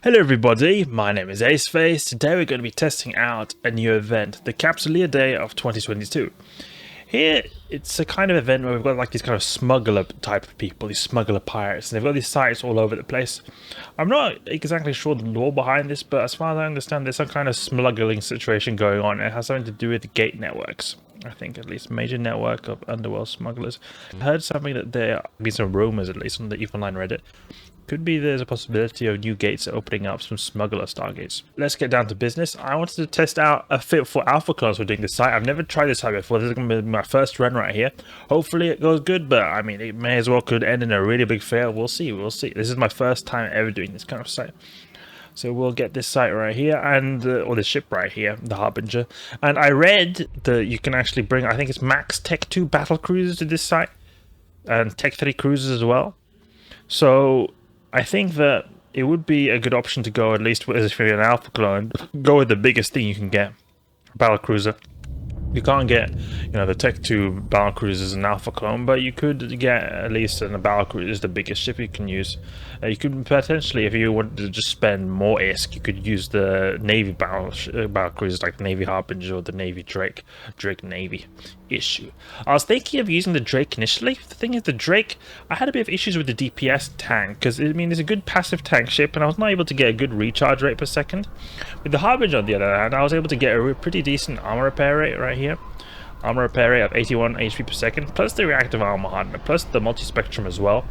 Hello everybody, my name is Aceface. Today we're going to be testing out a new event, the Capsuleer Day of 2022. Here, it's a kind of event where we've got like these kind of smuggler type of people, these smuggler pirates, and they've got these sites all over the place. I'm not exactly sure the lore behind this, but as far as I understand, there's some kind of smuggling situation going on. It has something to do with the gate networks. I think at least major network of underworld smugglers. I heard something that there have been some rumors, at least on the EVE Online Reddit. Could be there's a possibility of new gates opening up, some smuggler stargates. Let's get down to business. I wanted to test out a fit for alpha clones for doing this site. I've never tried this site before. This is going to be my first run right here. Hopefully it goes good, but I mean, it may as well could end in a really big fail. We'll see. This is my first time ever doing this kind of site. So we'll get this site right here, and or the ship right here, the Harbinger. And I read that you can actually bring, I think it's max Tech 2 battle cruisers to this site, and Tech 3 cruisers as well. So I think that it would be a good option to go, at least if you're an alpha clone, go with the biggest thing you can get, battle cruiser. You can't get, the Tech 2 battle cruiser as an alpha clone, but you could get at least a battle cruiser is the biggest ship you can use. You could potentially, if you wanted to just spend more ISK, you could use the Navy battle cruisers like the Navy Harbinger or the Navy Drake Navy issue. I was thinking of using the Drake initially. The thing is, the Drake, I had a bit of issues with the DPS tank, because it's a good passive tank ship, and I was not able to get a good recharge rate per second. With the Harbinger, on the other hand, I was able to get a pretty decent armor repair rate right here. Armor repair rate of 81 HP per second, plus the reactive armor hardener, plus the multispectrum as well.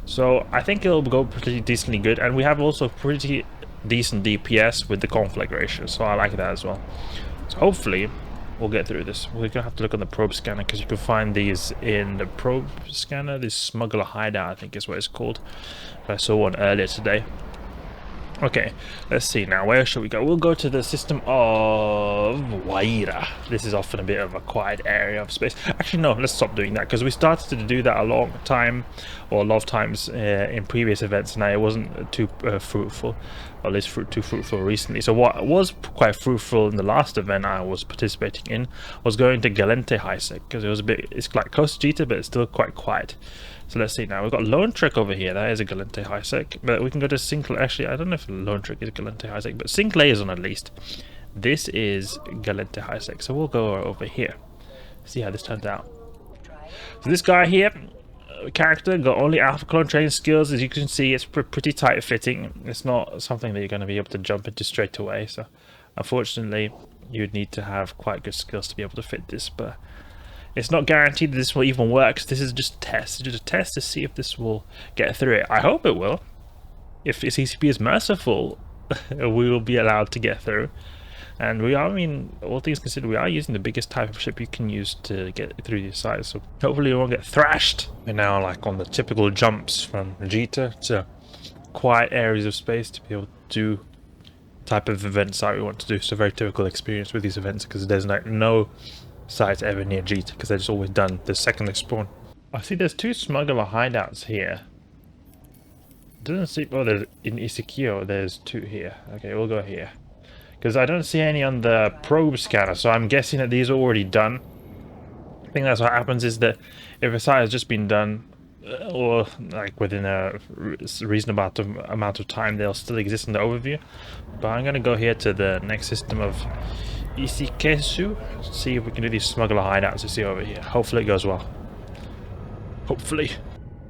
So I think it'll go pretty decently good, and we have also pretty decent DPS with the conflagration, so I like that as well. So hopefully we'll get through this. We're gonna have to look on the probe scanner, because you can find these in the probe scanner. This smuggler hideout, I think is what it's called. I saw one earlier today. Okay, let's see now. Where should we go? We'll go to the system of Waira. This is often a bit of a quiet area of space. Actually, no, let's stop doing that, because we started to do that a lot of times in previous events, and it wasn't too fruitful, or at least too fruitful recently. So what was quite fruitful in the last event I was participating in was going to Galente Highsec, because it's like close to Jita, but it's still quite quiet. So let's see now. We've got Lone Trek over here. That is a Galente Highsec. But we can go to Sinclair. Actually, I don't know if Lone Trek is Galente Highsec, but Sinclair is on at least. This is Galente Highsec. So we'll go over here. See how this turns out. So this guy here, character, got only alpha clone training skills. As you can see, it's pretty tight fitting. It's not something that you're going to be able to jump into straight away. So unfortunately, you'd need to have quite good skills to be able to fit this. But it's not guaranteed that this will even work. This is just a test. It's just a test to see if this will get through it. I hope it will. If CCP is merciful, we will be allowed to get through. And we are, all things considered, we are using the biggest type of ship you can use to get through these sites. So hopefully we won't get thrashed. We're now like on the typical jumps from Jita to quiet areas of space to be able to do type of event site we want to do. So very typical experience with these events, because there's like no sites ever near Jita, because they're just always done the second they spawn. I see there's two smuggler hideouts here. Doesn't see. Oh, there's in Isikio. There's two here. Okay, we'll go here, because I don't see any on the probe scanner. So I'm guessing that these are already done. I think that's what happens, is that if a site has just been done, or like within a reasonable amount of time, they'll still exist in the overview. But I'm gonna go here to the next system of Isikesu, see if we can do these smuggler hideouts you see over here. Hopefully it goes well. Hopefully.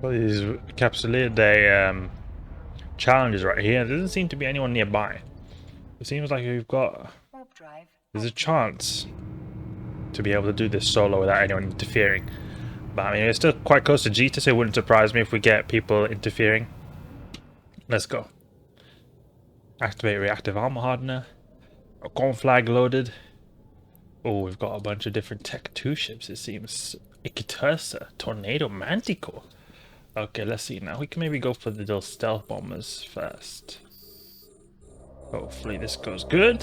Well, these Capsuleer Day challenges right here. There doesn't seem to be anyone nearby. It seems like there's a chance to be able to do this solo without anyone interfering. But it's still quite close to Jita, so it wouldn't surprise me if we get people interfering. Let's go. Activate reactive armor hardener. A conflag loaded. Oh, we've got a bunch of different Tech 2 ships, it seems. Ikitursa, Tornado, Manticore. Okay, let's see now. We can maybe go for the little stealth bombers first. Hopefully this goes good.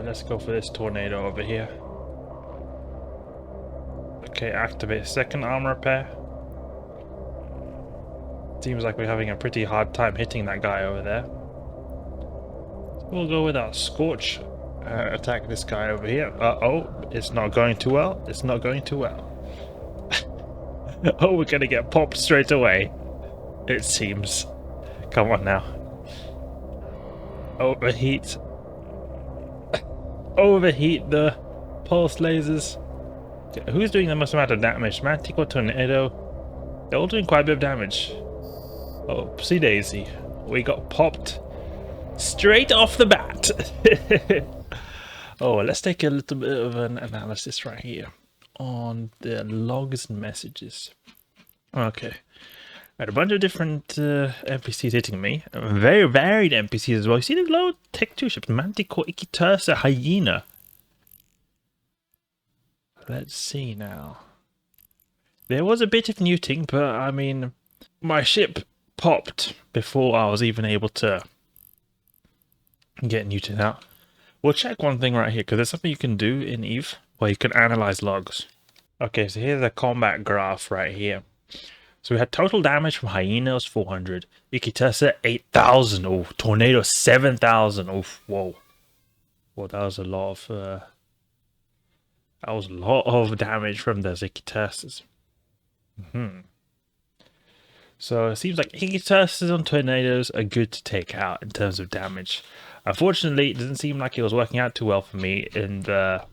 Let's go for this tornado over here. Okay, activate second armor repair. Seems like we're having a pretty hard time hitting that guy over there. We'll go with our Scorch. Attack this guy over here. Uh-oh, it's not going too well. It's not going too well. Oh, we're gonna get popped straight away, it seems. Come on now. Overheat. Overheat the pulse lasers. Okay, who's doing the most amount of damage? Mantic or Tornado? They're all doing quite a bit of damage. Oh, see Daisy. We got popped straight off the bat. Oh, let's take a little bit of an analysis right here on the logs and messages. Okay. I had a bunch of different NPCs hitting me. Very varied NPCs as well. You see the low tech 2 ships? Manticore, Ikitursa, Hyena. Let's see now. There was a bit of neuting, but I mean, my ship popped before I was even able to get neuted out. We'll check one thing right here, because there's something you can do in EVE where you can analyze logs. Okay, so here's the combat graph right here. So we had total damage from Hyenas 400, Ikitursa 8,000, oh, Tornado 7,000, oh, whoa. Well, that was a lot of damage from those Ikitursas. So it seems like Ikitursas on Tornadoes are good to take out in terms of damage. Unfortunately, it doesn't seem like it was working out too well for me in the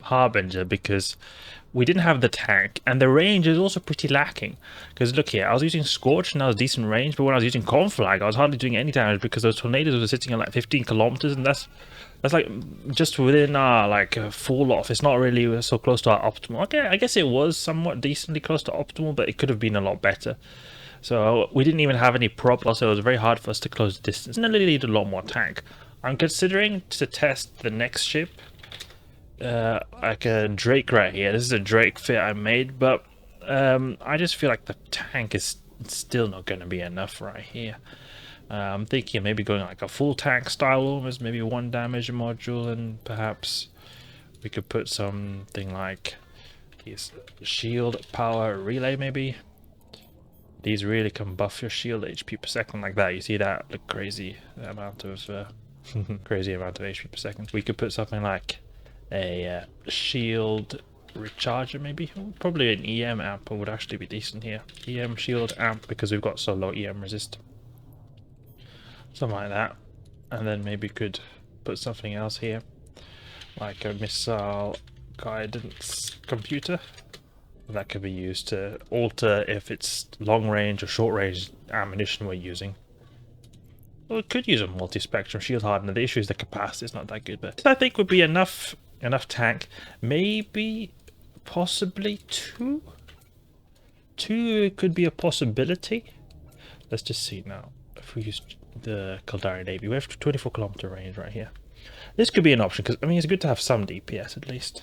Harbinger, because we didn't have the tank, and the range is also pretty lacking. Because look here, I was using Scorch and that was decent range, but when I was using Conflag, I was hardly doing any damage because those tornadoes were sitting at like 15 kilometers, and that's like just within our like fall off. It's not really so close to our optimal. Okay, I guess it was somewhat decently close to optimal, but it could have been a lot better. So we didn't even have any prop, so it was very hard for us to close the distance, and I really need a lot more tank. I'm considering to test the next ship, like a Drake right here. This is a Drake fit I made, but I just feel like the tank is still not going to be enough right here. I'm thinking maybe going like a full tank style, almost maybe 1 damage module, and perhaps we could put something like his shield power relay maybe. These really can buff your shield HP per second like that. You see that? The crazy amount of crazy amount of HP per second. We could put something like a shield recharger maybe. Probably an EM amp would actually be decent here. EM shield amp, because we've got so low EM resist. Something like that. And then maybe could put something else here, like a missile guidance computer. That could be used to alter if it's long range or short range ammunition we're using. Well, it could use a multi-spectrum shield hardener. The issue is the capacity is not that good, but I think would be enough tank. Maybe, possibly 2. 2 could be a possibility. Let's just see now. If we use the Caldari Navy, we have 24 kilometer range right here. This could be an option, because I mean it's good to have some DPS at least.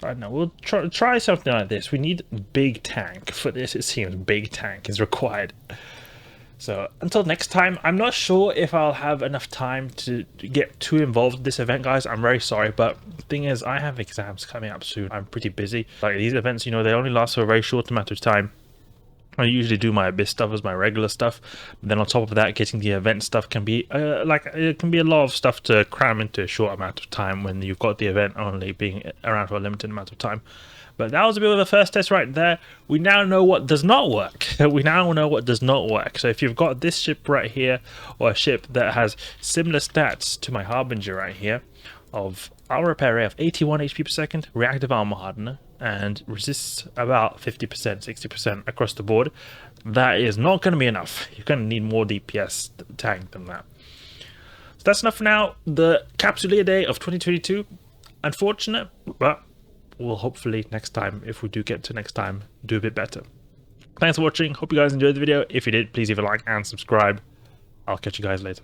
Right now, we'll try something like this. We need big tank for this. It seems big tank is required. So until next time, I'm not sure if I'll have enough time to get too involved in this event, guys. I'm very sorry, but the thing is, I have exams coming up soon. I'm pretty busy. Like these events, you know, they only last for a very short amount of time. I usually do my abyss stuff as my regular stuff, but then on top of that, getting the event stuff can be it can be a lot of stuff to cram into a short amount of time when you've got the event only being around for a limited amount of time. But that was a bit of a first test right there. We now know what does not work. We now know what does not work. So if you've got this ship right here, or a ship that has similar stats to my Harbinger right here, of armor repair rate of 81 HP per second, reactive armor hardener, and resists about 50%, 60% across the board, that is not going to be enough. You're going to need more DPS tank than that. So that's enough for now. The Capsuleer day of 2022, unfortunate, but we'll hopefully next time, if we do get to next time, do a bit better. Thanks for watching. Hope you guys enjoyed the video. If you did, please leave a like and subscribe. I'll catch you guys later.